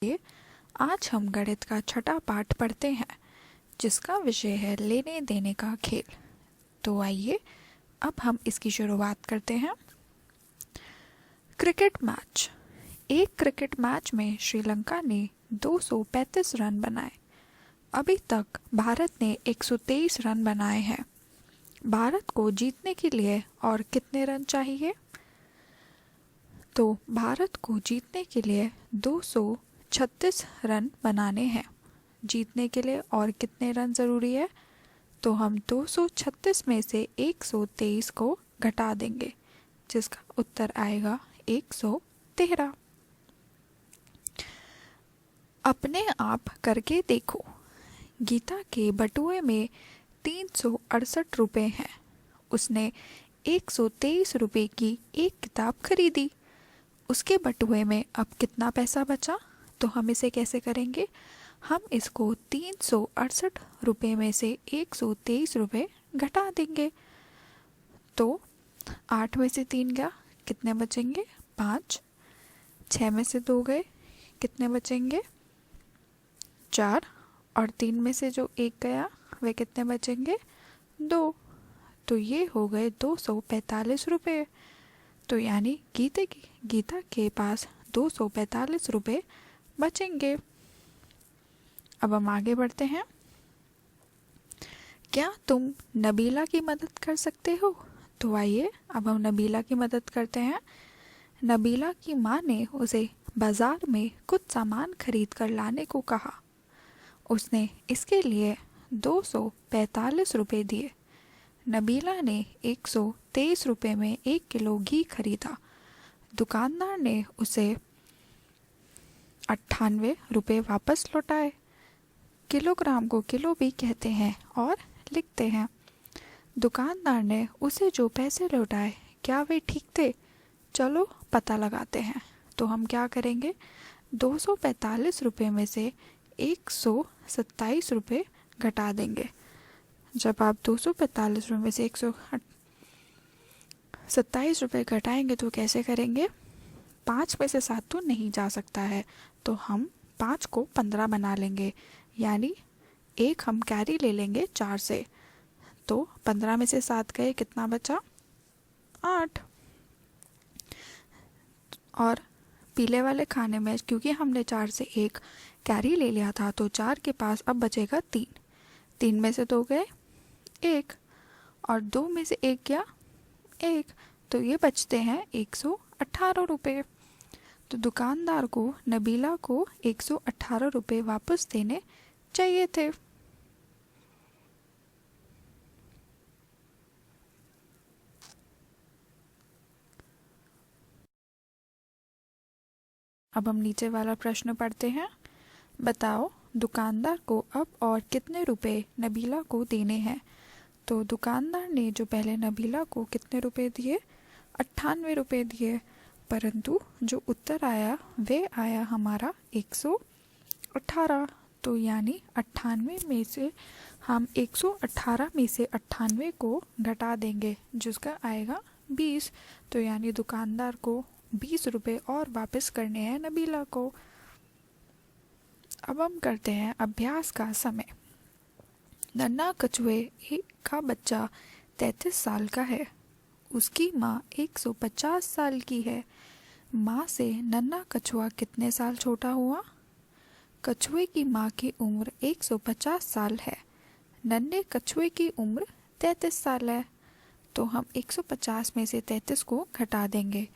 ये आज हम गणित का छठा पाठ पढ़ते हैं जिसका विषय है लेने देने का खेल। तो आइए अब हम इसकी शुरुआत करते हैं। Cricket match. एक क्रिकेट मैच में श्रीलंका ने 235 रन बनाए। अभी तक भारत ने 123 रन बनाए हैं। भारत को जीतने के लिए और कितने रन चाहिए? तो भारत को जीतने के लिए 236 रन बनाने हैं। जीतने के लिए और कितने रन ज़रूरी है? तो हम 236 में से 123 को घटा देंगे जिसका उत्तर आएगा 113। अपने आप करके देखो। गीता के बटुए में 368 रुपये हैं। उसने 123 रुपये की एक किताब खरीदी। उसके बटुए में अब कितना पैसा बचा? तो हम इसे कैसे करेंगे? हम इसको 368 रुपये में से 123 रुपये घटा देंगे। तो 8 में से 3 गया, कितने बचेंगे? 5। 6 में से 2 गए, कितने बचेंगे? 4। और 3 में से जो 1 गया वे कितने बचेंगे? 2। तो ये हो गए 245 रुपये। तो यानी गीता के पास 245 रुपये बचेंगे। अब हम आगे बढ़ते हैं। क्या तुम नबीला की मदद कर सकते हो? तो आइए अब हम नबीला की मदद करते हैं। नबीला की माँ ने उसे बाजार में कुछ सामान खरीद कर लाने को कहा। उसने इसके लिए 245 रुपये दिए। नबीला ने 123 रुपये में 1 किलो घी खरीदा। दुकानदार ने उसे 98 रुपये वापस लौटाए। किलोग्राम को किलो भी कहते हैं और लिखते हैं। दुकानदार ने उसे जो पैसे लौटाए क्या वे ठीक थे? चलो पता लगाते हैं। तो हम क्या करेंगे? 245 रुपये में से 127 रुपये घटा देंगे। जब आप 245 रुपये में से 127 रुपये घटाएंगे तो कैसे करेंगे? 5 में से 7 तो नहीं जा सकता है, तो हम 5 को 15 बना लेंगे, यानी एक हम कैरी ले लेंगे 4 से। तो 15 में से 7 गए, कितना बचा? 8। और पीले वाले खाने में क्योंकि हमने 4 से 1 कैरी ले लिया था तो 4 के पास अब बचेगा 3। 3 में से 2 गए, 1। और 2 में से 1 गया, 1। तो ये बचते हैं 118 रुपये। तो दुकानदार को नबीला को 118 रुपये वापस देने चाहिए थे। अब हम नीचे वाला प्रश्न पढ़ते हैं। बताओ दुकानदार को अब और कितने रुपए नबीला को देने हैं? तो दुकानदार ने जो पहले नबीला को कितने रुपए दिए? 98 रुपये दिए, परंतु जो उत्तर आया वे आया हमारा 118। तो यानी 98 में से हम 118 में से 98 को घटा देंगे जिसका आएगा 20। तो यानी दुकानदार को 20 रुपये और वापस करने हैं नबीला को। अब हम करते हैं अभ्यास का समय। नन्हा कछुए का बच्चा 33 साल का है। उसकी माँ 150 साल की है। माँ से नन्हा कछुआ कितने साल छोटा हुआ? कछुए की माँ की उम्र 150 साल है। नन्हे कछुए की उम्र 33 साल है। तो हम 150 में से 33 को घटा देंगे।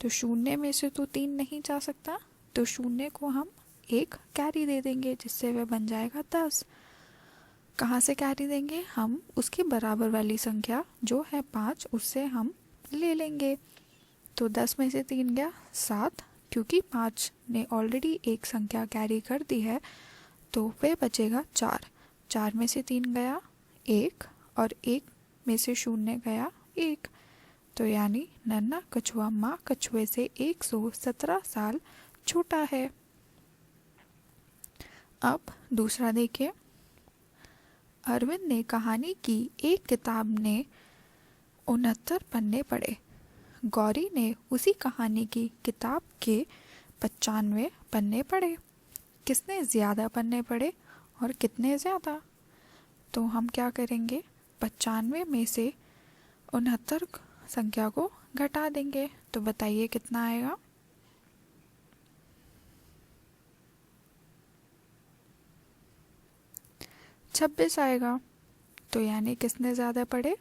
तो 0 में से तो 3 नहीं जा सकता, तो 0 को हम 1 कैरी दे देंगे जिससे वह बन जाएगा 10। कहाँ से कैरी देंगे? हम उसके बराबर वाली संख्या जो है 5 उससे हम ले लेंगे। तो 10 में से 3 गया, 7। क्योंकि 5 ने ऑलरेडी एक संख्या कैरी कर दी है तो वह बचेगा 4। 4 में से 3 गया, 1। और 1 में से 0 गया, 1। तो यानी नन्हा कछुआ माँ कछुए से 117 साल छोटा है। अब दूसरा देखिए। अरविंद ने कहानी की एक किताब ने 69 पन्ने पढ़े। गौरी ने उसी कहानी की किताब के 95 पन्ने पढ़े। किसने ज़्यादा पन्ने पढ़े और कितने ज़्यादा? तो हम क्या करेंगे, 95 में से 69 संख्या को घटा देंगे। तो बताइए कितना आएगा? 26 आएगा। तो यानी किसने ज़्यादा पढ़े?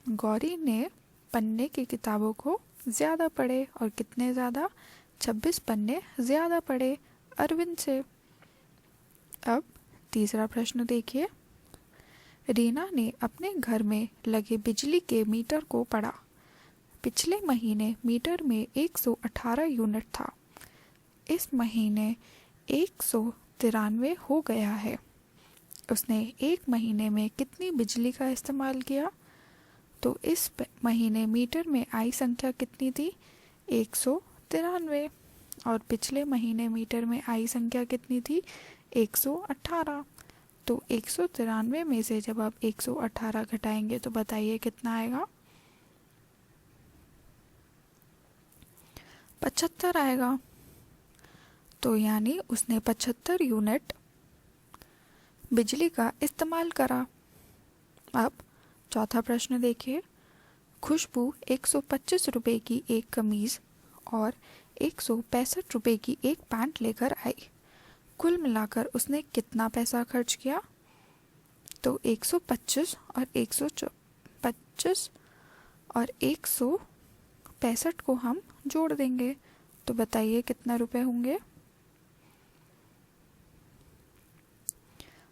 गौरी ने पन्ने की किताबों को ज़्यादा पढ़े। और कितने ज़्यादा? 26 पन्ने ज़्यादा पढ़े अरविंद से। अब तीसरा प्रश्न देखिए। रीना ने अपने घर में लगे बिजली के मीटर को पढ़ा। पिछले महीने मीटर में 118 यूनिट था। इस महीने 193 हो गया है। उसने एक महीने में कितनी बिजली का इस्तेमाल किया? तो इस महीने मीटर में आई संख्या कितनी थी? 193। और पिछले महीने मीटर में आई संख्या कितनी थी? 118। तो 193 में से जब आप 118 घटाएंगे तो बताइए कितना आएगा? 75 आएगा। तो यानी उसने 75 यूनिट बिजली का इस्तेमाल करा। अब चौथा प्रश्न देखिए। खुशबू 125 रुपये की एक कमीज और 165 रुपये की एक पैंट लेकर आई। कुल मिलाकर उसने कितना पैसा खर्च किया? तो 125 और 125 और 165 को हम जोड़ देंगे। तो बताइए कितना रुपए होंगे?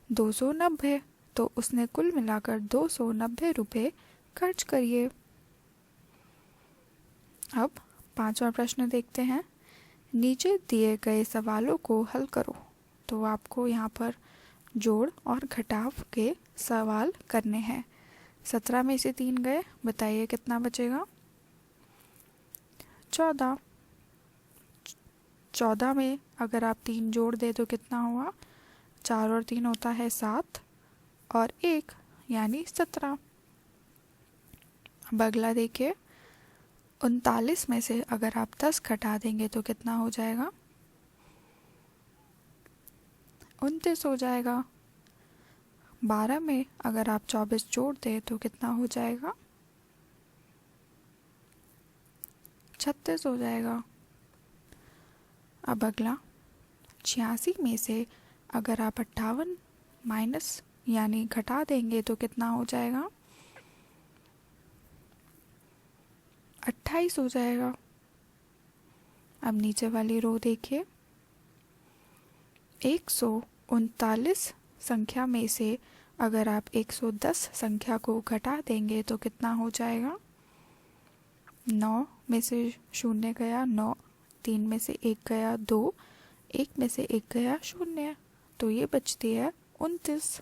290। तो उसने कुल मिलाकर 290 रुपये खर्च करिए। अब पांचवा प्रश्न देखते हैं। नीचे दिए गए सवालों को हल करो। तो आपको यहाँ पर जोड़ और घटाव के सवाल करने हैं। 17 में से 3 गए, बताइए कितना बचेगा? 14। 14 में अगर आप 3 जोड़ दे तो कितना हुआ? 4 और 3 होता है 7 और 1 यानी 17। अब अगला देखिए। 39 में से अगर आप 10 घटा देंगे तो कितना हो जाएगा? 29 हो जाएगा। 12 में अगर आप 24 जोड़ दें तो कितना हो जाएगा? 36 हो जाएगा। अब अगला 86 में से अगर आप 58 माइनस यानी घटा देंगे तो कितना हो जाएगा? 28 हो जाएगा। अब नीचे वाली रो देखिए। 139 संख्या में से अगर आप 110 संख्या को घटा देंगे तो कितना हो जाएगा? 9 में से 0 गया 9, 3 में से 1 गया 2, 1 में से 1 गया 0, तो ये बचती है 29।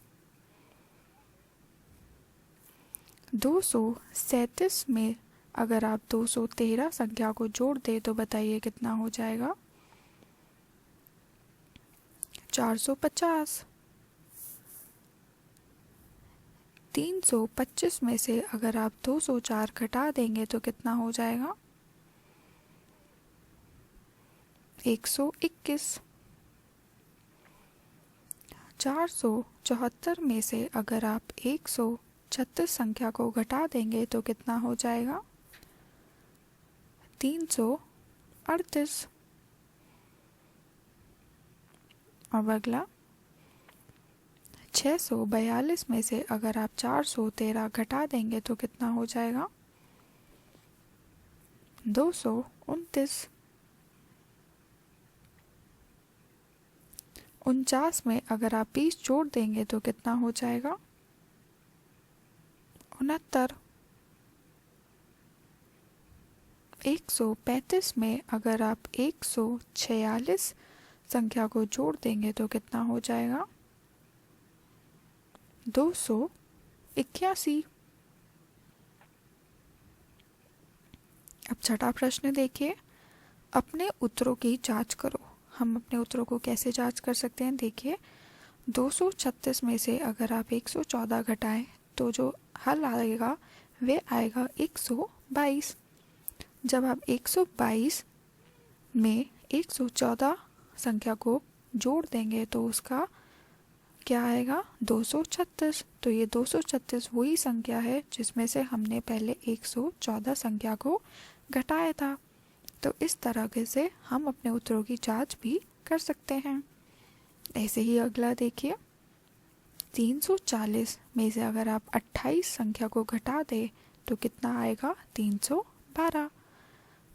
237 में अगर आप 213 संख्या को जोड़ दें तो बताइए कितना हो जाएगा? 450। 325 में से अगर आप 204 घटा देंगे तो कितना हो जाएगा? 121। 474 में से अगर आप 136 संख्या को घटा देंगे तो कितना हो जाएगा? 338। अब अगला 642 में से अगर आप 413 घटा देंगे तो कितना हो जाएगा? 229। 49 में अगर आप 20 जोड़ देंगे तो कितना हो जाएगा? 69। 135 में अगर आप 146 संख्या को जोड़ देंगे तो कितना हो जाएगा? 281। अब छठा प्रश्न देखिए। अपने उत्तरों की जांच करो। हम अपने उत्तरों को कैसे जांच कर सकते हैं? देखिए, 236 में से अगर आप 114 घटाएं तो जो हल आएगा वे आएगा 122। जब आप 122 में 114 संख्या को जोड़ देंगे तो उसका क्या आएगा, 236। तो ये 236 वही संख्या है जिसमें से हमने पहले 114 संख्या को घटाया था। तो इस तरह से हम अपने उत्तरों की जांच भी कर सकते हैं। ऐसे ही अगला देखिए, 340 में से अगर आप 28 संख्या को घटा दें तो कितना आएगा, 312।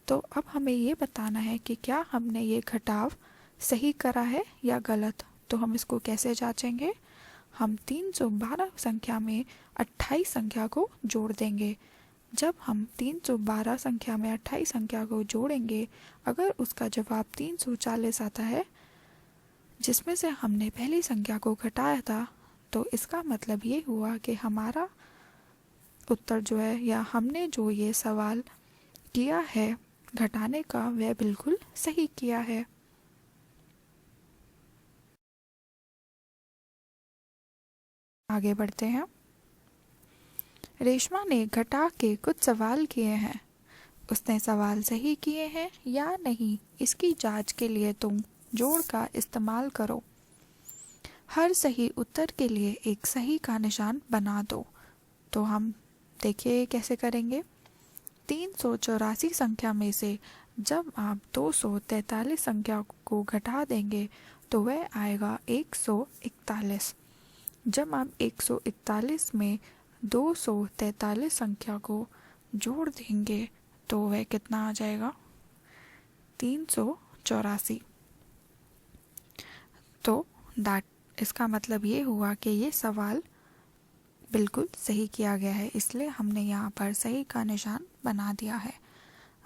तो अब हमें ये बताना है कि क्या हमने ये घटाव सही करा है या गलत। तो हम इसको कैसे जांचेंगे, हम 312 संख्या में 28 संख्या को जोड़ देंगे। जब हम 312 संख्या में 28 संख्या को जोड़ेंगे, अगर उसका जवाब 340 आता है जिसमें से हमने पहली संख्या को घटाया था, तो इसका मतलब ये हुआ कि हमारा उत्तर जो है या हमने जो ये सवाल किया है घटाने का वह बिल्कुल सही किया है। आगे बढ़ते हैं। रेशमा ने घटा के कुछ सवाल किए हैं। उसने सवाल सही किए हैं या नहीं, इसकी जांच के लिए तुम जोड़ का इस्तेमाल करो। हर सही उत्तर के लिए एक सही का निशान बना दो। तो हम देखिए कैसे करेंगे। 384 संख्या में से जब आप 243 संख्या को घटा देंगे तो वह आएगा 141। जब आप 141 में 243 संख्या को जोड़ देंगे तो वह कितना आ जाएगा, 384। तो इसका मतलब ये हुआ कि ये सवाल बिल्कुल सही किया गया है, इसलिए हमने यहाँ पर सही का निशान बना दिया है।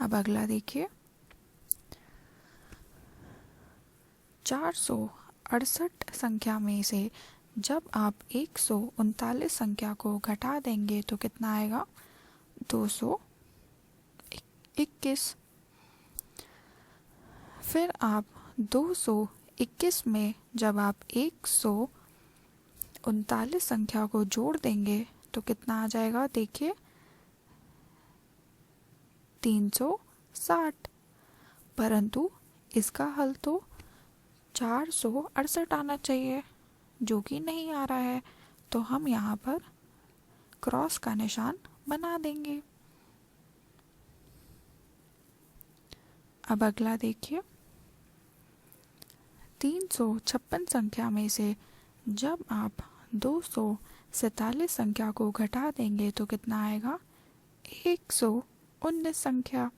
अब अगला देखिए, 468 संख्या में से जब आप 139 संख्या को घटा देंगे तो कितना आएगा, 221। फिर आप 221 में जब आप 139 संख्या को जोड़ देंगे तो कितना आ जाएगा, देखिए 360। परंतु इसका हल तो 468 आना चाहिए जो कि नहीं आ रहा है, तो हम यहाँ पर क्रॉस का निशान बना देंगे। अब अगला देखिए, 356 संख्या में से जब आप 247 संख्या को घटा देंगे तो कितना आएगा, 119 संख्या।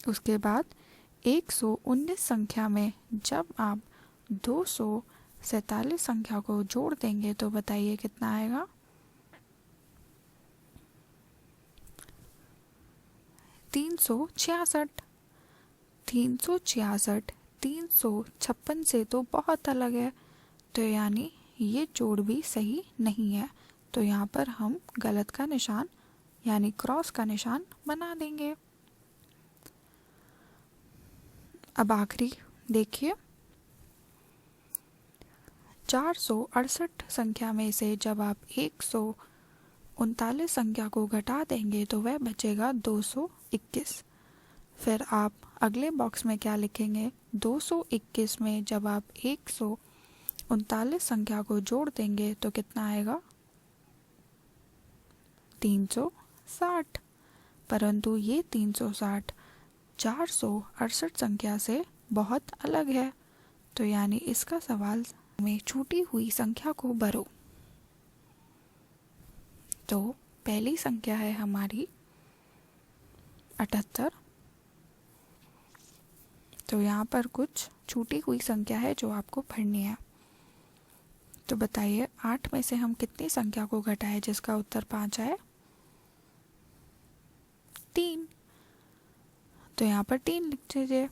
उसके बाद 119 संख्या में जब आप 247 संख्या को जोड़ देंगे तो बताइए कितना आएगा, 366। 366 356 से तो बहुत अलग है, तो यानी ये जोड़ भी सही नहीं है। तो यहाँ पर हम गलत का निशान यानी क्रॉस का निशान बना देंगे। अब आखिरी देखिए, 468 संख्या में से जब आप 139 संख्या को घटा देंगे तो वह बचेगा 221। फिर आप अगले बॉक्स में क्या लिखेंगे, 221 में जब आप 139 संख्या को जोड़ देंगे तो कितना आएगा, 360। परंतु ये 360 468 संख्या से बहुत अलग है, तो यानी इसका सवाल में छूटी हुई संख्या को भरो। तो पहली संख्या है हमारी 78। तो यहाँ पर कुछ छूटी हुई संख्या है जो आपको भरनी है। तो बताइए 8 में से हम कितनी संख्या को घटाएं जिसका उत्तर 5 आए, 3। तो यहाँ पर 3 लिख दीजिए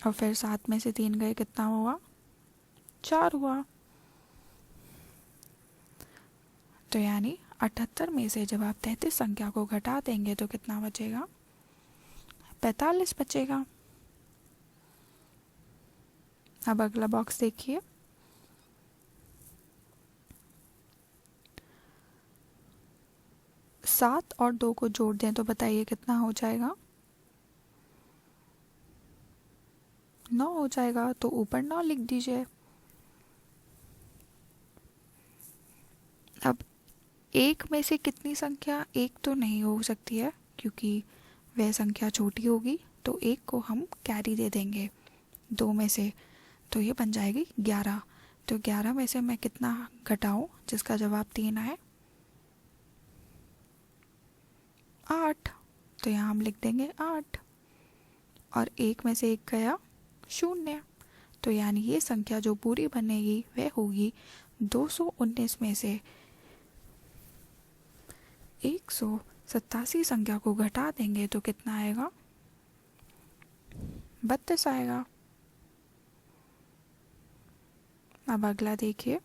और फिर 7 में से 3 गए कितना हुआ, 4 हुआ। तो यानी 78 में से जब आप 33 संख्या को घटा देंगे तो कितना बचेगा, 45 बचेगा। अब अगला बॉक्स देखिए, 7 और 2 को जोड़ दें तो बताइए कितना हो जाएगा, 9 हो जाएगा, तो ऊपर 9 लिख दीजिए। अब एक में से कितनी संख्या एक तो नहीं हो सकती है, क्योंकि वह संख्या छोटी होगी, तो एक को हम कैरी दे देंगे 2 में से, तो ये बन जाएगी 11। तो 11 में से मैं कितना घटाऊं जिसका जवाब 3 आए? 8। तो यहाँ हम लिख देंगे 8। और एक में से एक गया 0, तो यानी ये संख्या जो पूरी बनेगी वह होगी 219 में से 187 संख्या को घटा देंगे तो कितना आएगा? 32 आएगा। अब अगला देखिए,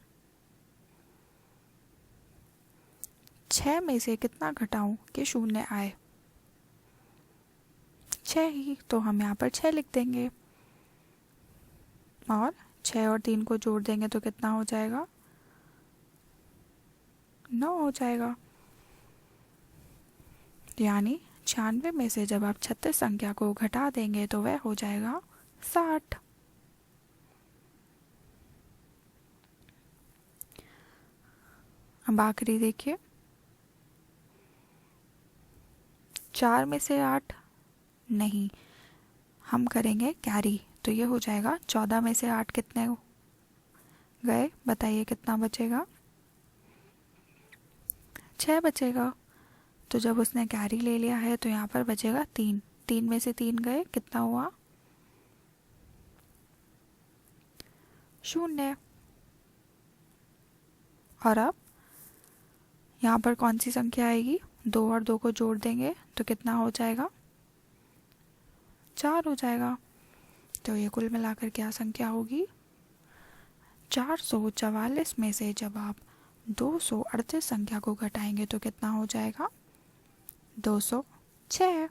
6 में से कितना घटाऊं कि 0 आए? 6 ही, तो हम यहाँ पर 6 लिख देंगे। और 6 और 3 को जोड़ देंगे तो कितना हो जाएगा? 9 हो जाएगा। यानी 96 में से जब आप 36 संख्या को घटा देंगे तो वह हो जाएगा 60। अब आखिरी देखिए, 4 में से 8 नहीं, हम करेंगे कैरी, तो ये हो जाएगा 14 में से 8 कितने गए? बताइए कितना बचेगा? 6 बचेगा। तो जब उसने कैरी ले लिया है तो यहाँ पर बचेगा 3। 3 में से 3 गए, कितना हुआ? 0। और अब यहाँ पर कौन सी संख्या आएगी? 2 और 2 को जोड़ देंगे तो कितना हो जाएगा? 4 हो जाएगा। तो ये कुल मिलाकर क्या संख्या होगी? 444 में से जब आप 238 संख्या को घटाएंगे तो कितना हो जाएगा? 206।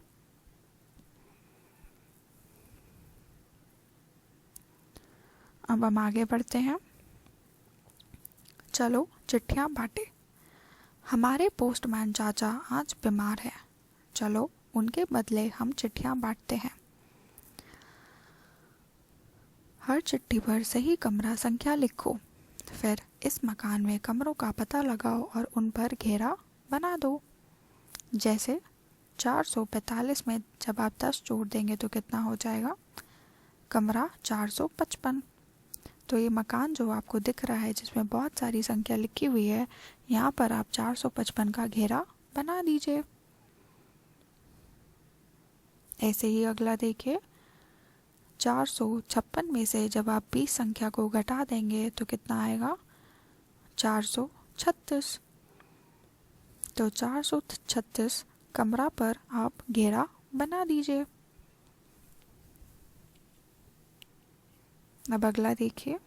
अब हम आगे बढ़ते हैं। चलो चिट्ठियां बांटे। हमारे पोस्टमैन चाचा आज बीमार हैं, चलो उनके बदले हम चिट्ठियां बांटते हैं। हर चिट्ठी पर सही कमरा संख्या लिखो, फिर इस मकान में कमरों का पता लगाओ और उन पर घेरा बना दो। जैसे 445 में जब आप 10 जोड़ देंगे तो कितना हो जाएगा? कमरा 455। तो ये मकान जो आपको दिख रहा है जिसमें बहुत सारी संख्या लिखी हुई है, यहाँ पर आप 455 का घेरा बना दीजिए। ऐसे ही अगला देखिए, 456 में से जब आप 20 संख्या को घटा देंगे तो कितना आएगा? 436। तो 436 कमरा पर आप घेरा बना दीजिए। अब अगला देखिए,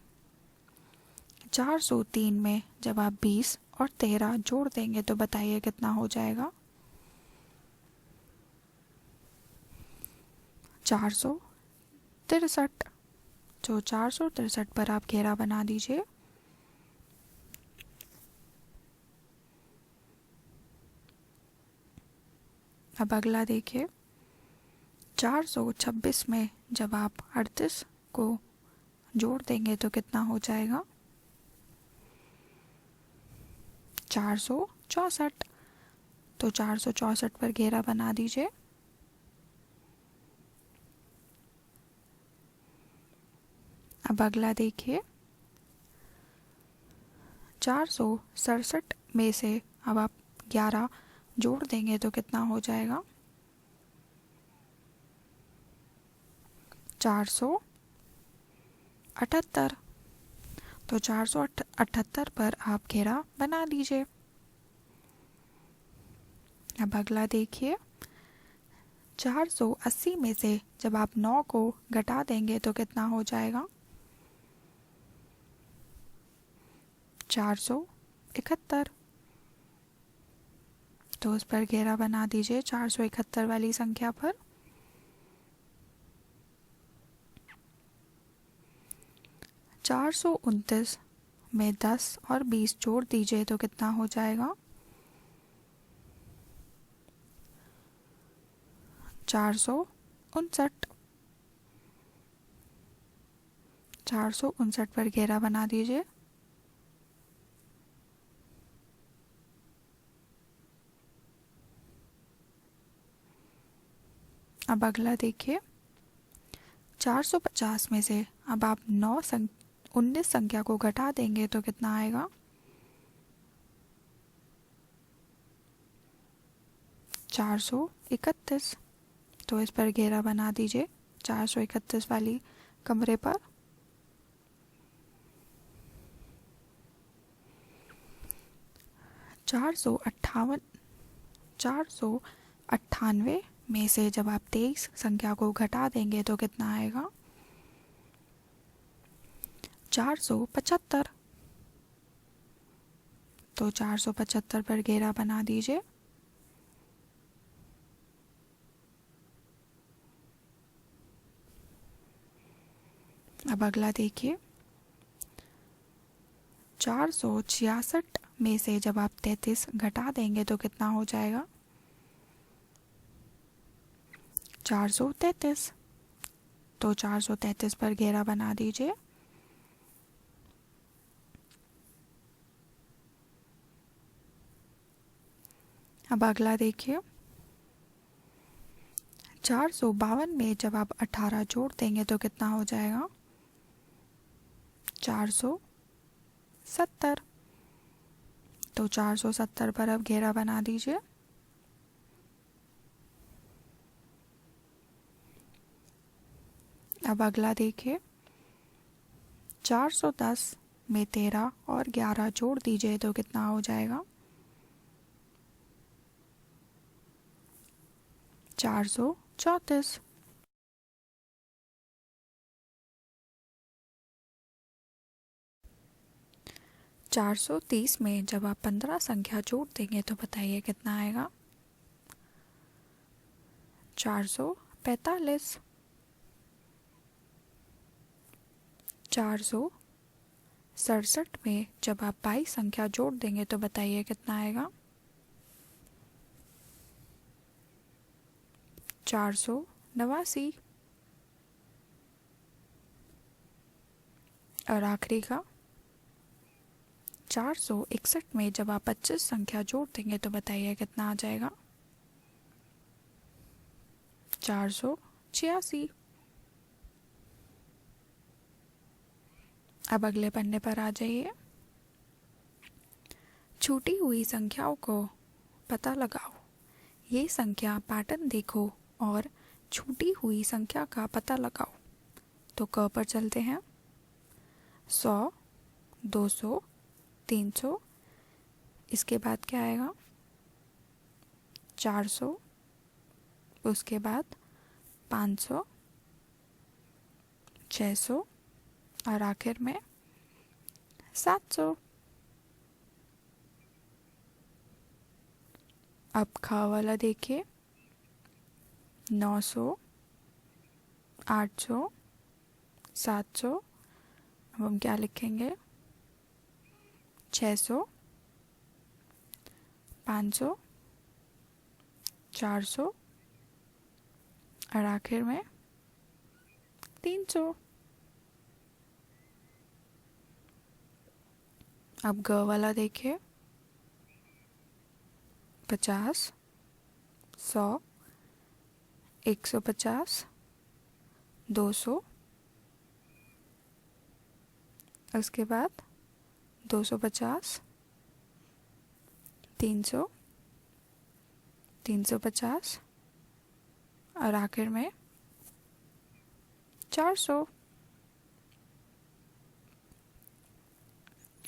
403 में जब आप 20 और 13 जोड़ देंगे तो बताइए कितना हो जाएगा? 463। तो 463 पर आप घेरा बना दीजिए। अब अगला देखिए, 426 में जब आप 38 को जोड़ देंगे तो कितना हो जाएगा? 464। तो 464 पर घेरा बना दीजिए। अब अगला देखिए, 467 में से अब आप 11 जोड़ देंगे तो कितना हो जाएगा? 478। तो 478 पर आप घेरा बना दीजिए। अब अगला देखिए, 480 में से जब आप 9 को घटा देंगे तो कितना हो जाएगा? 471। तो उस पर घेरा बना दीजिए 471 वाली संख्या पर। 429 में 10 और 20 जोड़ दीजिए तो कितना हो जाएगा? 459। 459 पर घेरा बना दीजिए। अब अगला देखिए, 450 में से अब आप 19 संख्या को घटा देंगे तो कितना आएगा? 431। तो इस पर घेरा बना दीजिए 431 वाली कमरे पर। चार सौ अट्ठानवे में से जब आप 23 संख्या को घटा देंगे तो कितना आएगा? 475। तो 475 पर घेरा बना दीजिए। अब अगला देखिए, 466 में से जब आप 33 घटा देंगे तो कितना हो जाएगा? 433। तो 433 पर घेरा बना दीजिए। अब अगला देखिए, 452 में जब आप 18 जोड़ देंगे तो कितना हो जाएगा? 470। तो 470 पर अब घेरा बना दीजिए। अब अगला देखिए, 410 में 13 और 11 जोड़ दीजिए तो कितना हो जाएगा? 434। 430 में जब आप 15 संख्या जोड़ देंगे तो बताइए कितना आएगा? 445। 467 में जब आप 22 संख्या जोड़ देंगे तो बताइए कितना आएगा? 489। और आखिरी का 461 में जब आप 25 संख्या जोड़ देंगे तो बताइए कितना आ जाएगा? 486। अब अगले पन्ने पर आ जाइए। छूटी हुई संख्याओं को पता लगाओ। ये संख्या पैटर्न देखो और छूटी हुई संख्या का पता लगाओ। तो क पर चलते हैं। 100, 200, 300, इसके बाद क्या आएगा? 400, उसके बाद 500, 600 और आखिर में 700। अब खा वाला देखिए, 900, 800, 700। अब हम क्या लिखेंगे? 600, 500, 400 और आखिर में 300। अब ग वाला देखिए, 50, 100, 150, 200, उसके बाद 250, 300, 350 और आखिर में 400।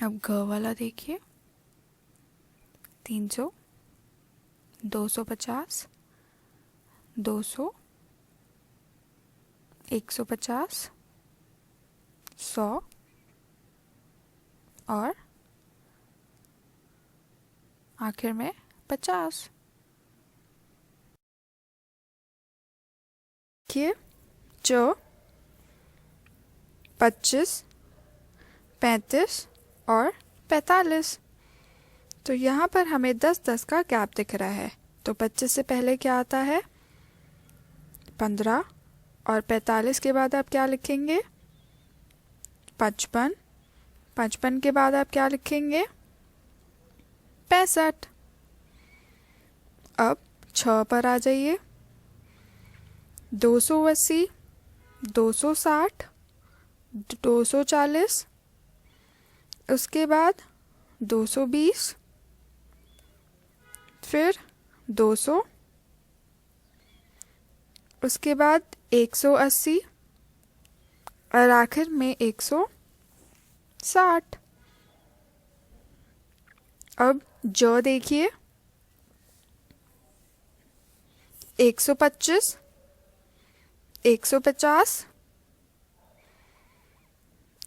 अब घ वाला देखिए, 300, 250, 200, 150, 100 और आखिर में 50। देखिए, जो 25, 35 और 45। तो यहाँ पर हमें 10-10 का गैप दिख रहा है। तो 25 से पहले क्या आता है? 15 और 45 के बाद आप क्या लिखेंगे? 55। 55 के बाद आप क्या लिखेंगे? 65। अब 6 पर आ जाइए। 280, 260, 240, उसके बाद 220, फिर 200, उसके बाद 180 और आखिर में 160। अब जो देखिए 125, 150,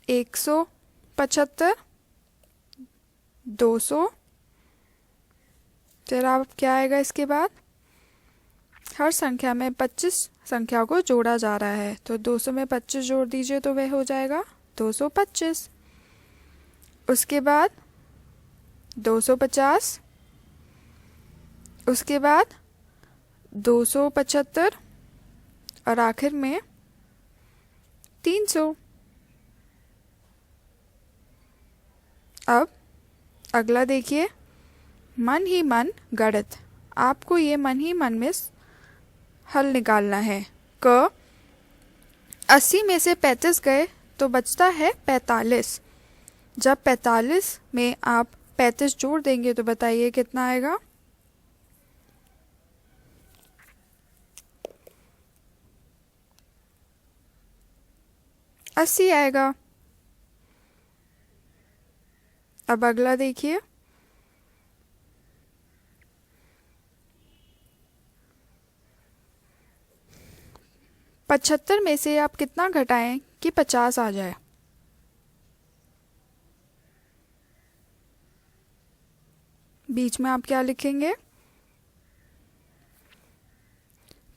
175, 200, फिर आप क्या आएगा इसके बाद? हर संख्या में 25 संख्या को जोड़ा जा रहा है, तो 200 में 25 जोड़ दीजिए तो वह हो जाएगा 225। उसके बाद 250, उसके बाद 275 और आखिर में 300। अब अगला देखिए, मन ही मन गणित। आपको ये मन ही मन में हल निकालना है। क 80 में से 35 गए तो बचता है 45। जब 45 में आप 35 जोड़ देंगे तो बताइए कितना आएगा? 80 आएगा। अब अगला देखिए, 75 में से आप कितना घटाएं कि 50 आ जाए? बीच में आप क्या लिखेंगे?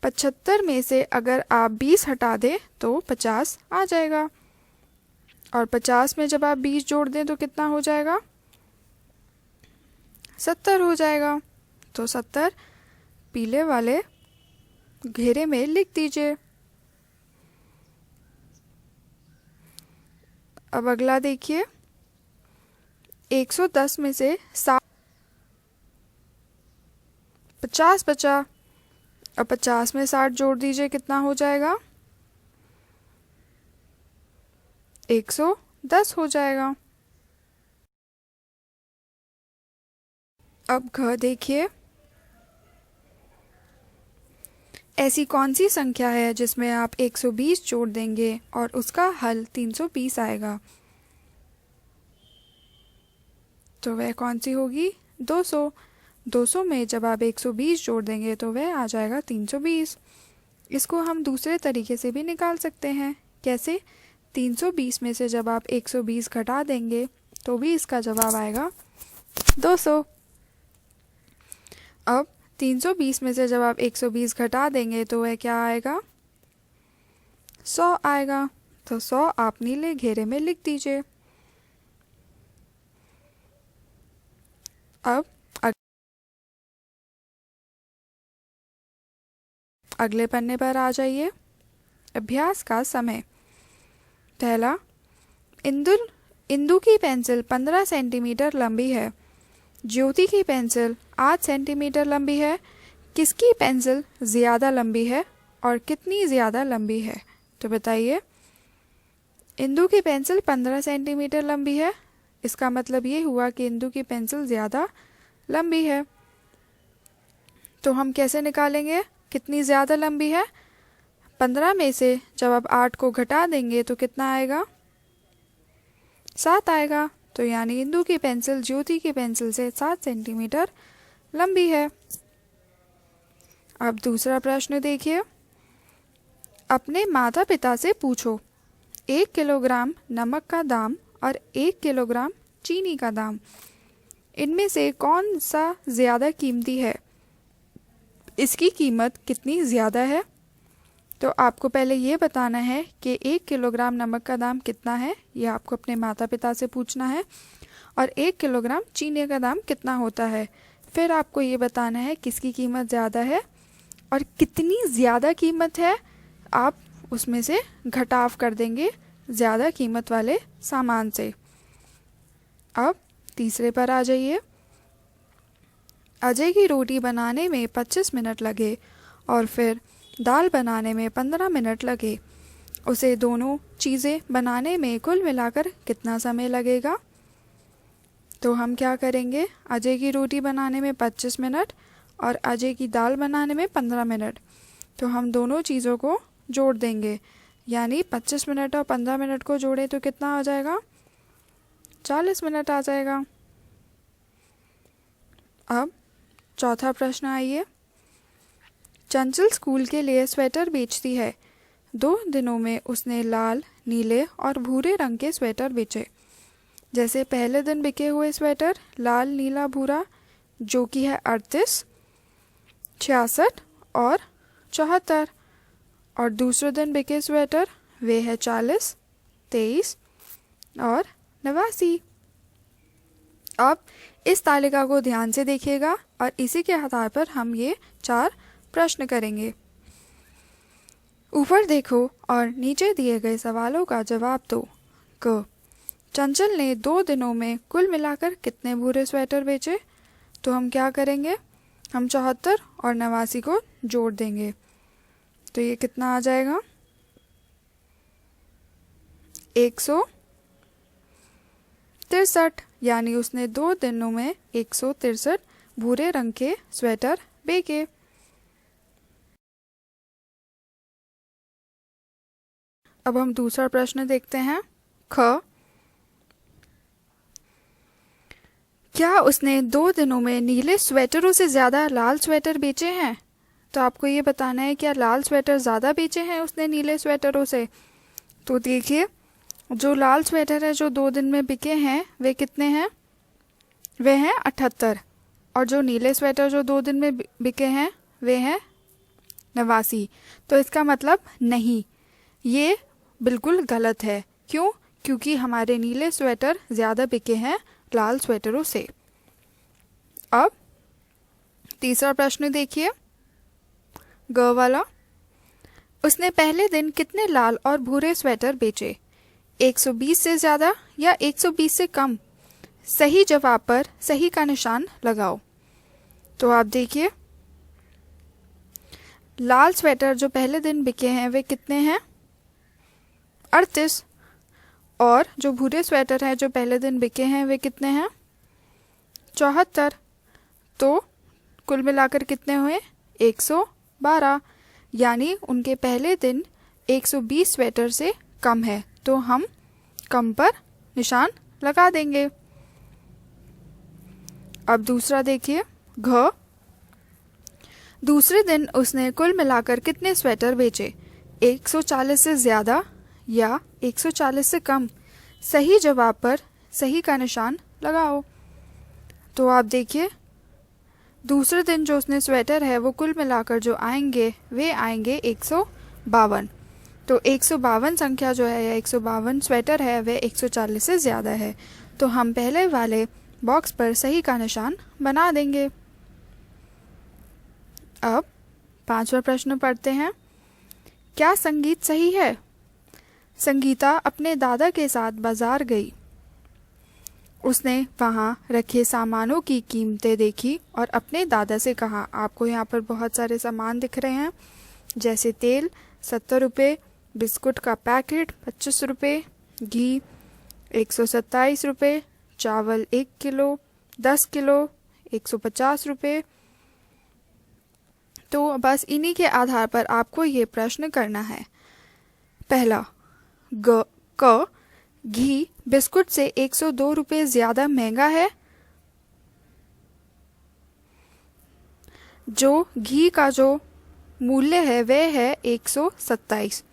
75 में से अगर आप 20 हटा दें तो 50 आ जाएगा, और 50 में जब आप 20 जोड़ दें तो कितना हो जाएगा? 70 हो जाएगा। तो 70 पीले वाले घेरे में लिख दीजिए। अब अगला देखिए, 110 में से 50 बचा। अब 50 में 60 जोड़ दीजिए, कितना हो जाएगा? 110 हो जाएगा। अब घ देखिए, ऐसी कौन सी संख्या है जिसमें आप 120 जोड़ देंगे और उसका हल 320 आएगा? तो वह कौन सी होगी? 200। 200 में जब आप 120 जोड़ देंगे तो वह आ जाएगा 320। इसको हम दूसरे तरीके से भी निकाल सकते हैं। कैसे? 320 में से जब आप 120 घटा देंगे तो भी इसका जवाब आएगा 200। अब 320 में से जब आप 120 घटा देंगे तो वह क्या आएगा? 100 आएगा। तो 100 आप नीले घेरे में लिख दीजिए। अब अगले पन्ने पर आ जाइए। अभ्यास का समय। पहला, इंदु की पेंसिल 15 सेंटीमीटर लंबी है। ज्योति की पेंसिल 8 सेंटीमीटर लंबी है। किसकी पेंसिल ज़्यादा लंबी है और कितनी ज़्यादा लंबी है? तो बताइए। इंदु की पेंसिल 15 सेंटीमीटर लंबी है, इसका मतलब ये हुआ कि इंदु की पेंसिल ज़्यादा लंबी है। तो हम कैसे निकालेंगे कितनी ज़्यादा लंबी है? 15 में से जब आप 8 को घटा देंगे तो कितना आएगा? 7 आएगा। तो यानी इंदु की पेंसिल ज्योति की पेंसिल से 7 सेंटीमीटर लंबी है। अब दूसरा प्रश्न देखिए। अपने माता पिता से पूछो 1 किलोग्राम नमक का दाम और 1 किलोग्राम चीनी का दाम, इनमें से कौन सा ज़्यादा कीमती है? इसकी कीमत कितनी ज़्यादा है? तो आपको पहले ये बताना है कि 1 किलोग्राम नमक का दाम कितना है, यह आपको अपने माता पिता से पूछना है, और 1 किलोग्राम चीनी का दाम कितना होता है। फिर आपको ये बताना है किसकी कीमत ज़्यादा है और कितनी ज़्यादा कीमत है, आप उसमें से घटाव कर देंगे ज़्यादा कीमत वाले सामान से। अब तीसरे पर आ जाइए। अजय की रोटी बनाने में 25 मिनट लगे और फिर दाल बनाने में 15 मिनट लगे। उसे दोनों चीज़ें बनाने में कुल मिलाकर कितना समय लगेगा? तो हम क्या करेंगे, अजय की रोटी बनाने में 25 मिनट और अजय की दाल बनाने में 15 मिनट, तो हम दोनों चीज़ों को जोड़ देंगे, यानी 25 मिनट और 15 मिनट को जोड़ें तो कितना आ जाएगा? 40 मिनट आ जाएगा। अब चौथा प्रश्न आइए। चंचल स्कूल के लिए स्वेटर बेचती है। 2 दिनों में उसने लाल, नीले और भूरे रंग के स्वेटर बेचे। जैसे पहले दिन बिके हुए स्वेटर लाल, नीला, भूरा, जो कि है 38, 66 और 74, और दूसरे दिन बिके स्वेटर वे है 40, 23 और 89। अब इस तालिका को ध्यान से देखिएगा और इसी के आधार पर हम ये 4 प्रश्न करेंगे। ऊपर देखो और नीचे दिए गए सवालों का जवाब दो। क. चंचल ने 2 दिनों में कुल मिलाकर कितने भूरे स्वेटर बेचे? तो हम क्या करेंगे, हम 74 और 89 को जोड़ देंगे, तो ये कितना आ जाएगा? 163, यानी उसने 2 दिनों में 163 भूरे रंग के स्वेटर बेचे। अब हम दूसरा प्रश्न देखते हैं। ख. क्या उसने 2 दिनों में नीले स्वेटरों से ज़्यादा लाल स्वेटर बेचे हैं? तो आपको ये बताना है क्या लाल स्वेटर ज़्यादा बेचे हैं उसने नीले स्वेटरों से। तो देखिए, जो लाल स्वेटर है जो 2 दिन में बिके हैं वे कितने हैं? वे हैं 78, और जो नीले स्वेटर जो 2 दिन में बिके हैं वे हैं 89। तो इसका मतलब नहीं, ये बिल्कुल गलत है। क्यों? क्योंकि हमारे नीले स्वेटर ज़्यादा बिके हैं लाल स्वेटरों से। अब तीसरा प्रश्न देखिए, ग वाला। उसने पहले दिन कितने लाल और भूरे स्वेटर बेचे? 120 से ज़्यादा या 120 से कम? सही जवाब पर सही का निशान लगाओ। तो आप देखिए, लाल स्वेटर जो पहले दिन बिके हैं वे कितने हैं? 38, और जो भूरे स्वेटर हैं जो पहले दिन बिके हैं वे कितने हैं? 74। तो कुल मिलाकर कितने हुए? 112, यानी उनके पहले दिन 120 स्वेटर से कम है, तो हम कम पर निशान लगा देंगे। अब दूसरा देखिए, घ। दूसरे दिन उसने कुल मिलाकर कितने स्वेटर बेचे? 140 से ज़्यादा या 140 से कम? सही जवाब पर सही का निशान लगाओ। तो आप देखिए, दूसरे दिन जो उसने स्वेटर है वो कुल मिलाकर जो आएंगे वे आएंगे 152। तो 152 संख्या जो है या 152 स्वेटर है वह 140 से ज़्यादा है, तो हम पहले वाले बॉक्स पर सही का निशान बना देंगे। अब 5वां प्रश्न पढ़ते हैं। क्या संगीत सही है? संगीता अपने दादा के साथ बाजार गई। उसने वहाँ रखे सामानों की कीमतें देखी और अपने दादा से कहा। आपको यहाँ पर बहुत सारे सामान दिख रहे हैं, जैसे तेल 70 रुपये, बिस्कुट का पैकेट 25 रुपये, घी 127 रुपये, चावल 1 किलो, 10 किलो 150 रुपये। तो बस इन्हीं के आधार पर आपको ये प्रश्न करना है। पहला, क. घी बिस्कुट से 102 रुपये ज़्यादा महंगा है। जो घी का जो मूल्य है वह है 127,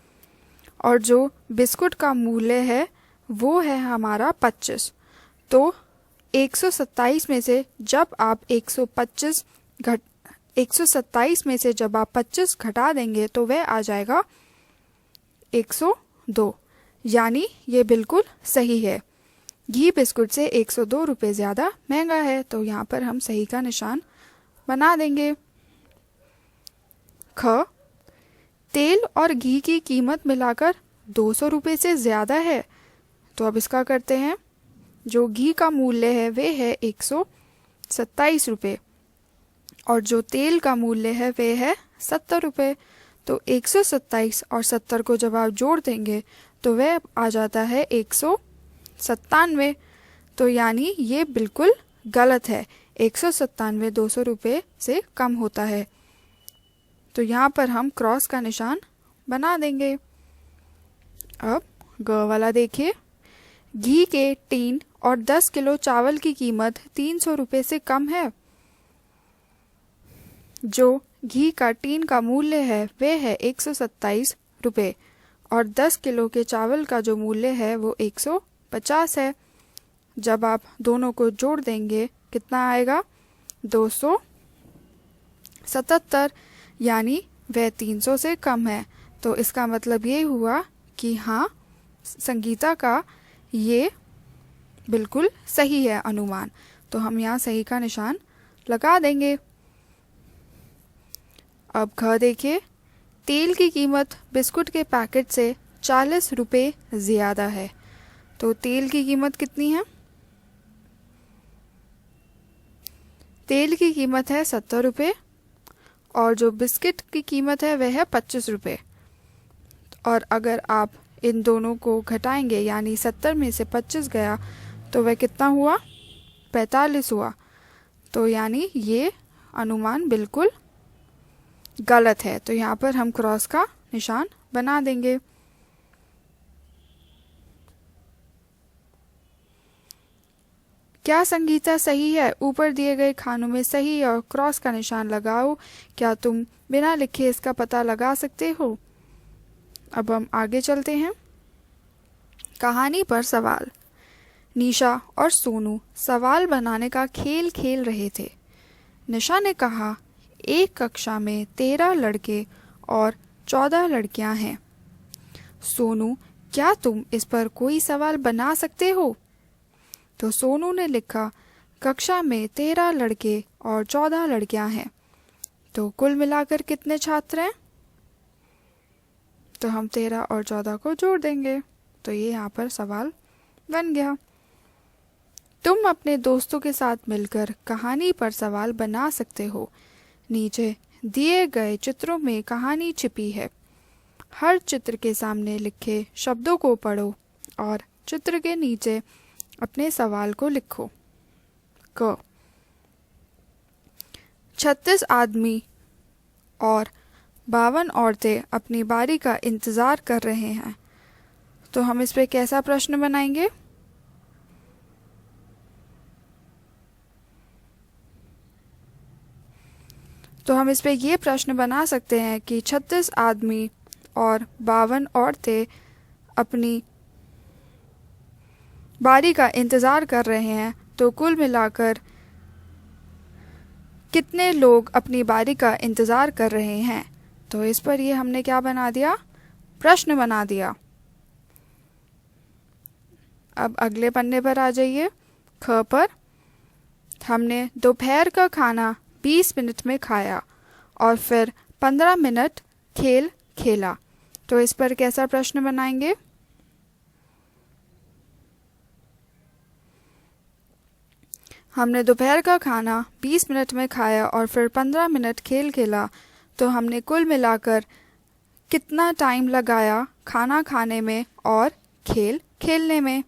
और जो बिस्कुट का मूल्य है वो है हमारा 25। तो 127 में से जब आप 127 में से जब आप 25 घटा देंगे तो वह आ जाएगा 102, यानी ये बिल्कुल सही है। घी बिस्कुट से 102 रुपये ज़्यादा महंगा है, तो यहाँ पर हम सही का निशान बना देंगे। ख. तेल और घी की कीमत मिलाकर 200 रुपये से ज़्यादा है। तो अब इसका करते हैं। जो घी का मूल्य है वे है 127 रुपये और जो तेल का मूल्य है वे है 70 रुपये। तो 127 और 70 को जब आप जोड़ देंगे तो वह आ जाता है 197। तो यानी ये बिल्कुल गलत है। 197 200 रुपये से कम होता है। तो यहाँ पर हम क्रॉस का निशान बना देंगे। अब ग वाला देखिए। घी के टीन और 10 किलो चावल की कीमत 300 रुपये से कम है। जो घी का टीन का मूल्य है वे है 127 रुपये और 10 किलो के चावल का जो मूल्य है वो 150 है। जब आप दोनों को जोड़ देंगे कितना आएगा? 277, यानी वह 300 से कम है। तो इसका मतलब ये हुआ कि हाँ, संगीता का ये बिल्कुल सही है अनुमान। तो हम यहाँ सही का निशान लगा देंगे। अब घ देखिए। तेल की कीमत बिस्कुट के पैकेट से 40 रुपये ज़्यादा है। तो तेल की कीमत कितनी है? तेल की कीमत है 70 रुपये और जो बिस्किट की कीमत है वह है 25 रुपये। और अगर आप इन दोनों को घटाएंगे यानी 70 में से 25 गया तो वह कितना हुआ? 45 हुआ। तो यानी ये अनुमान बिल्कुल गलत है। तो यहाँ पर हम क्रॉस का निशान बना देंगे। क्या संगीता सही है? ऊपर दिए गए खानों में सही और क्रॉस का निशान लगाओ। क्या तुम बिना लिखे इसका पता लगा सकते हो? अब हम आगे चलते हैं। कहानी पर सवाल। निशा और सोनू सवाल बनाने का खेल खेल रहे थे। निशा ने कहा, एक कक्षा में 13 लड़के और 14 लड़कियां हैं। सोनू, क्या तुम इस पर कोई सवाल बना सकते हो? तो सोनू ने लिखा, कक्षा में 13 लड़के और 14 लड़कियां हैं। तो कुल मिलाकर कितने छात्र हैं? तो हम 13 और 14 को जोड़ देंगे। तो ये यहाँ पर सवाल बन गया। तुम अपने दोस्तों के साथ मिलकर कहानी पर सवाल बना सकते हो। नीचे दिए गए चित्रों में कहानी छिपी है। हर चित्र के सामने लिखे शब्दों को पढ़ो और चित्र के नीचे अपने सवाल को लिखो। क 36 आदमी और 52 औरतें अपनी बारी का इंतजार कर रहे हैं। तो हम इस पे कैसा प्रश्न बनाएंगे? तो हम इस पे ये प्रश्न बना सकते हैं कि 36 आदमी और 52 औरतें अपनी बारी का इंतज़ार कर रहे हैं। तो कुल मिलाकर कितने लोग अपनी बारी का इंतज़ार कर रहे हैं? तो इस पर ये हमने क्या बना दिया? प्रश्न बना दिया। अब अगले पन्ने पर आ जाइए। ख पर हमने दोपहर का खाना 20 मिनट में खाया और फिर 15 मिनट खेल खेला। तो इस पर कैसा प्रश्न बनाएंगे? हमने दोपहर का खाना 20 मिनट में खाया और फिर 15 मिनट खेल खेला। तो हमने कुल मिलाकर कितना टाइम लगाया खाना खाने में और खेल खेलने में?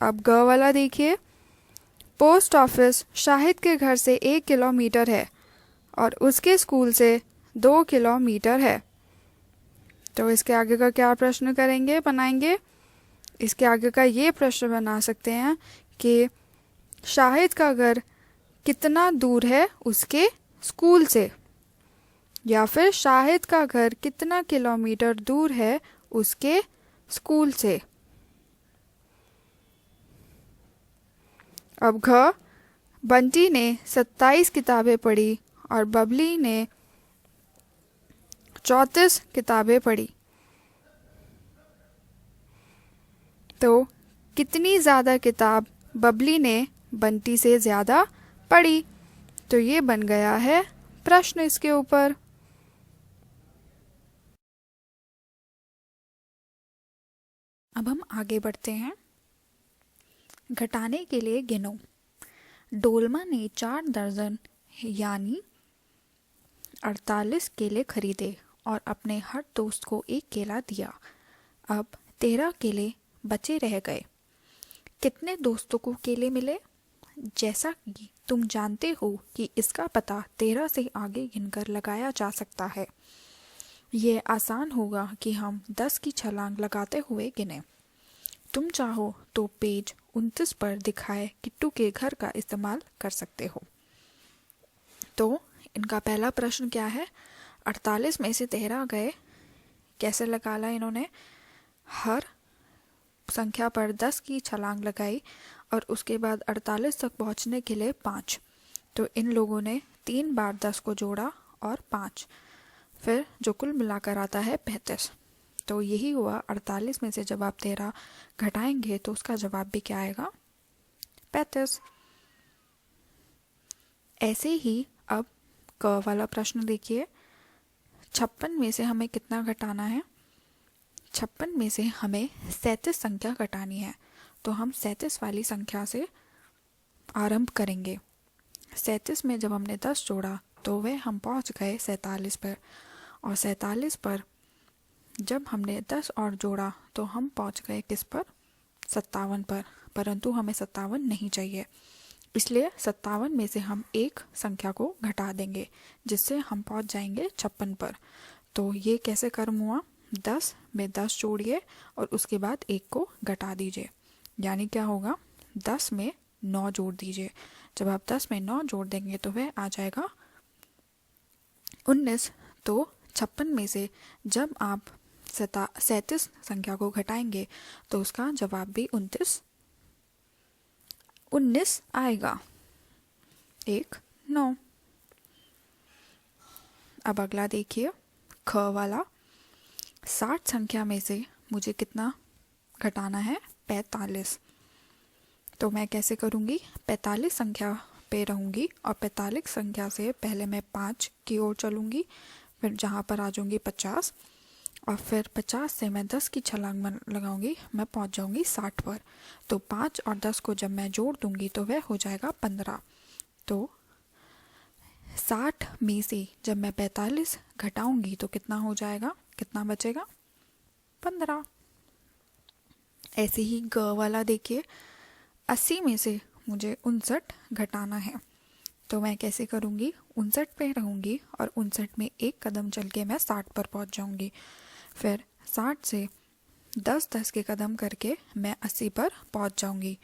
अब ग वाला देखिए। पोस्ट ऑफिस शाहिद के घर से 1 किलोमीटर है और उसके स्कूल से 2 किलोमीटर है। तो इसके आगे का क्या प्रश्न करेंगे, बनाएंगे? इसके आगे का ये प्रश्न बना सकते हैं कि शाहिद का घर कितना दूर है उसके स्कूल से, या फिर शाहिद का घर कितना किलोमीटर दूर है उसके स्कूल से। अब घ, बंटी ने 27 किताबें पढ़ी और बबली ने 34 किताबें पढ़ी। तो कितनी ज़्यादा किताब बबली ने बंटी से ज़्यादा पढ़ी? तो ये बन गया है प्रश्न इसके ऊपर। अब हम आगे बढ़ते हैं। घटाने के लिए गिनो। डोलमा ने 4 दर्जन यानी 48 केले खरीदे और अपने हर दोस्त को एक केला दिया। अब 13 केले बचे रह गए। कितने दोस्तों को केले मिले? जैसा कि तुम जानते हो कि इसका पता 13 से आगे गिनकर लगाया जा सकता है। ये आसान होगा कि हम 10 की छलांग लगाते हुए गिने। तुम चाहो तो पेज 29 पर दिखाए किट्टू के घर का इस्तेमाल कर सकते हो। तो इनका पहला प्रश्न क्या है? 48 में से 13 गए, कैसे निकाला इन्होंने? हर संख्या पर 10 की छलांग लगाई और उसके बाद 48 तक पहुंचने के लिए 5। तो इन लोगों ने 3 बार 10 को जोड़ा और 5, फिर जो कुल मिलाकर आता है 35। तो यही हुआ। 48 में से जब आप 13 घटाएंगे तो उसका जवाब भी क्या आएगा? 35। ऐसे ही अब क वाला प्रश्न देखिए। 56 में से हमें कितना घटाना है? 56 में से हमें 37 संख्या घटानी है। तो हम 37 वाली संख्या से आरंभ करेंगे। 37 में जब हमने 10 जोड़ा तो वह हम पहुंच गए 47 पर, और 47 पर जब हमने 10 और जोड़ा तो हम पहुंच गए किस पर? 57 पर। परंतु हमें 57 नहीं चाहिए, इसलिए 57 में से हम एक संख्या को घटा देंगे, जिससे हम पहुंच जाएंगे 56 पर। तो ये कैसे कर्म हुआ? 10 में 10 जोड़िए और उसके बाद एक को घटा दीजिए, यानी क्या होगा? 10 में 9 जोड़ दीजिए। जब आप 10 में 9 जोड़ देंगे तो वह आ जाएगा 19। तो 56 में से जब आप 37 संख्या को घटाएंगे तो उसका जवाब भी 19 आएगा। 9। अब अगला देखिए, ख वाला। 60 संख्या में से मुझे कितना घटाना है? 45। तो मैं कैसे करूँगी? 45 संख्या पे रहूँगी और 45 संख्या से पहले मैं 5 की ओर चलूँगी, फिर जहाँ पर आ जाऊँगी 50, और फिर 50 से मैं 10 की छलांग लगाऊंगी, मैं पहुँच जाऊँगी 60 पर। तो 5 और 10 को जब मैं जोड़ दूँगी तो वह हो जाएगा 15। तो 60 में से जब मैं 45 घटाऊँगी तो कितना हो जाएगा? कितना बचेगा? 15। ऐसे ही ग वाला देखिए। 80 में से मुझे 59 घटाना है। तो मैं कैसे करूँगी? 59 पे रहूँगी और 59 में एक कदम चल के मैं 60 पर पहुँच जाऊँगी। फिर 60 से 10-10 के कदम करके मैं 80 पर पहुँच जाऊँगी।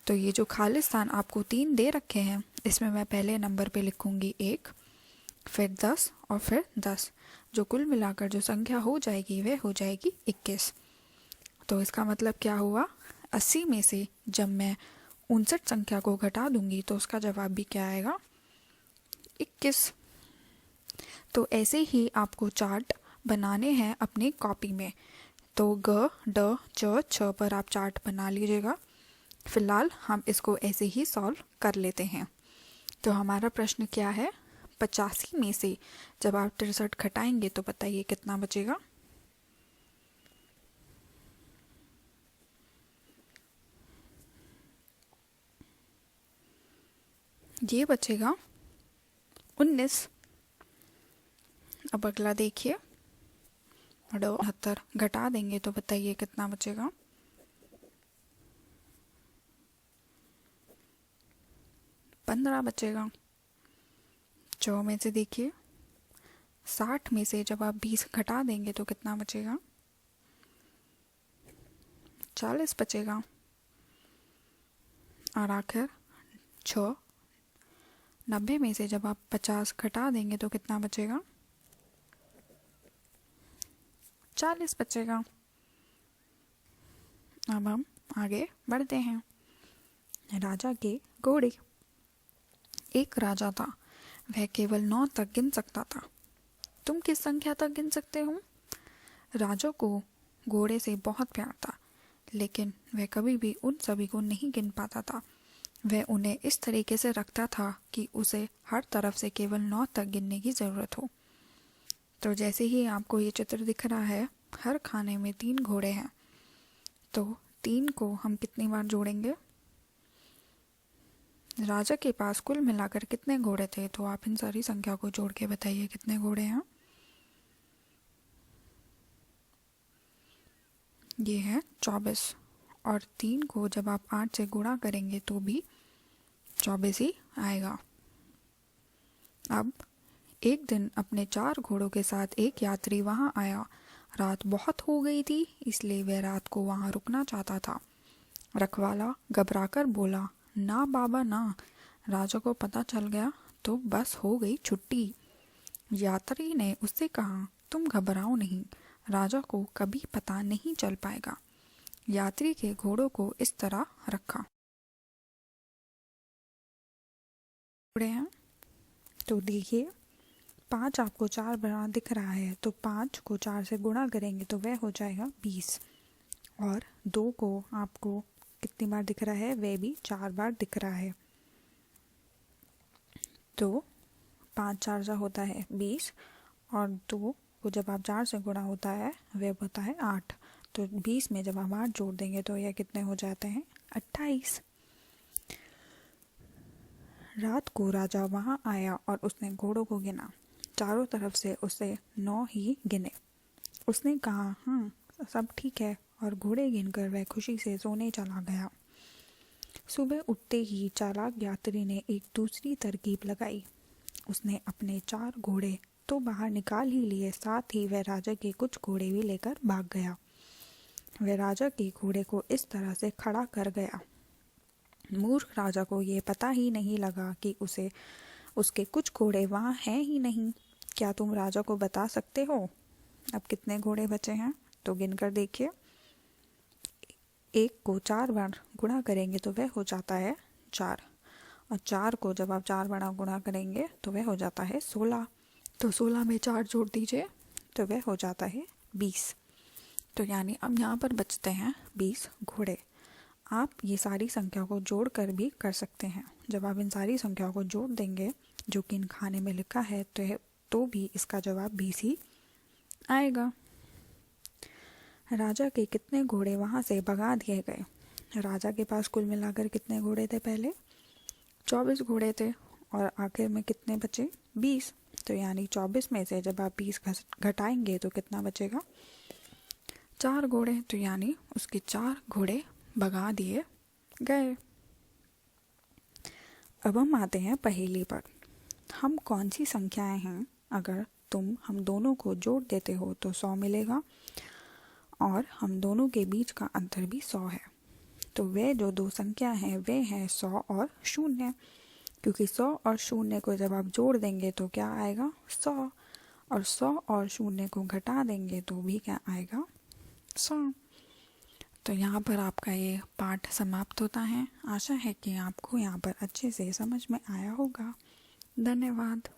तो ये जो खाली स्थान आपको 3 दे रखे हैं, इसमें मैं पहले नंबर पे लिखूँगी 1, फिर 10 और फिर 10। जो कुल मिलाकर जो संख्या हो जाएगी वह हो जाएगी 21। तो इसका मतलब क्या हुआ? 80 में से जब मैं 59 संख्या को घटा दूंगी तो उसका जवाब भी क्या आएगा? 21। तो ऐसे ही आपको चार्ट बनाने हैं अपनी कॉपी में। तो ग, ड, च, छ पर आप चार्ट बना लीजिएगा। फिलहाल हम इसको ऐसे ही सॉल्व कर लेते हैं। तो हमारा प्रश्न क्या है? 85 में से जब आप 63 घटाएंगे तो बताइए कितना बचेगा? ये बचेगा 19। अब अगला देखिए, 78 घटा देंगे तो बताइए कितना बचेगा? 15 बचेगा। 4 में से देखिए, 60 में से जब आप 20 घटा देंगे तो कितना बचेगा? 40 बचेगा। और आखिर 6, 90 में से जब आप 50 घटा देंगे तो कितना बचेगा? 40 बचेगा। अब हम आगे बढ़ते हैं। राजा के घोड़े। एक राजा था, वह केवल 9 तक गिन सकता था। तुम किस संख्या तक गिन सकते हो? राजा को घोड़े से बहुत प्यार था, लेकिन वह कभी भी उन सभी को नहीं गिन पाता था। वह उन्हें इस तरीके से रखता था कि उसे हर तरफ से केवल 9 तक गिनने की ज़रूरत हो। तो जैसे ही आपको ये चित्र दिख रहा है, हर खाने में 3 घोड़े हैं। तो 3 को हम कितनी बार जोड़ेंगे? राजा के पास कुल मिलाकर कितने घोड़े थे? तो आप इन सारी संख्या को जोड़ के बताइए कितने घोड़े हैं। ये है 24, और 3 को जब आप 8 से गुणा करेंगे तो भी 24 ही आएगा। अब एक दिन अपने 4 घोड़ों के साथ एक यात्री वहां आया। रात बहुत हो गई थी, इसलिए वह रात को वहां रुकना चाहता था। रखवाला घबराकर बोला, ना बाबा ना, राजा को पता चल गया तो बस हो गई छुट्टी। यात्री ने उससे कहा, तुम घबराओ नहीं, राजा को कभी पता नहीं चल पाएगा। यात्री के घोड़ों को इस तरह रखा। घोड़े हैं तो देखिए 5 आपको 4 बना दिख रहा है, तो 5 को 4 से गुणा करेंगे तो वह हो जाएगा 20, और 2 को आपको कितनी बार दिख रहा है? वह भी 4 बार दिख रहा है। तो 5 4 जा होता है 20, और 2 को जब आप 4 से गुणा होता है वह होता है 8। तो 20 में जब हम 8 जोड़ देंगे तो यह कितने हो जाते हैं? 28। रात को राजा वहां आया और उसने घोड़ों को गिना। चारों तरफ से उसे 9 ही गिने। उसने कहा, सब ठीक है, और घोड़े गिनकर वह खुशी से सोने चला गया। सुबह उठते ही चालाक यात्री ने एक दूसरी तरकीब लगाई। उसने अपने 4 घोड़े तो बाहर निकाल ही लिए, साथ ही वह राजा के कुछ घोड़े भी लेकर भाग गया। वह राजा के घोड़े को इस तरह से खड़ा कर गया। मूर्ख राजा को ये पता ही नहीं लगा कि उसके कुछ घोड़े वहाँ हैं ही नहीं। क्या तुम राजा को बता सकते हो अब कितने घोड़े बचे हैं? तो गिनकर देखिए, 1 को 4 बार गुणा करेंगे तो वह हो जाता है 4, और 4 को जब आप 4 बार गुणा करेंगे तो वह हो जाता है 16। तो 16 में 4 जोड़ दीजिए तो वह हो जाता है 20। तो यानी अब यहाँ पर बचते हैं 20 घोड़े। आप ये सारी संख्या को जोड़ कर भी कर सकते हैं। जब आप इन सारी संख्याओं को जोड़ देंगे जो कि इन खाने में लिखा है तो भी इसका जवाब 20 ही आएगा। राजा के कितने घोड़े वहाँ से भगा दिए गए? राजा के पास कुल मिलाकर कितने घोड़े थे? पहले 24 घोड़े थे, और आखिर में कितने बचे? 20। तो यानी 24 में से जब आप 20 घटाएंगे तो कितना बचेगा? 4 घोड़े। तो यानी उसके 4 घोड़े भगा दिए गए। अब हम आते हैं पहेली पर। हम कौन सी संख्याएं हैं, अगर तुम हम दोनों को जोड़ देते हो तो 100 मिलेगा, और हम दोनों के बीच का अंतर भी 100 है। तो वे जो 2 संख्या हैं वे हैं 100 और 0, क्योंकि 100 और 0 को जब आप जोड़ देंगे तो क्या आएगा? 100, और 100 और 0 को घटा देंगे तो भी क्या आएगा? 100। तो यहाँ पर आपका ये पाठ समाप्त होता है। आशा है कि आपको यहाँ पर अच्छे से समझ में आया होगा। धन्यवाद।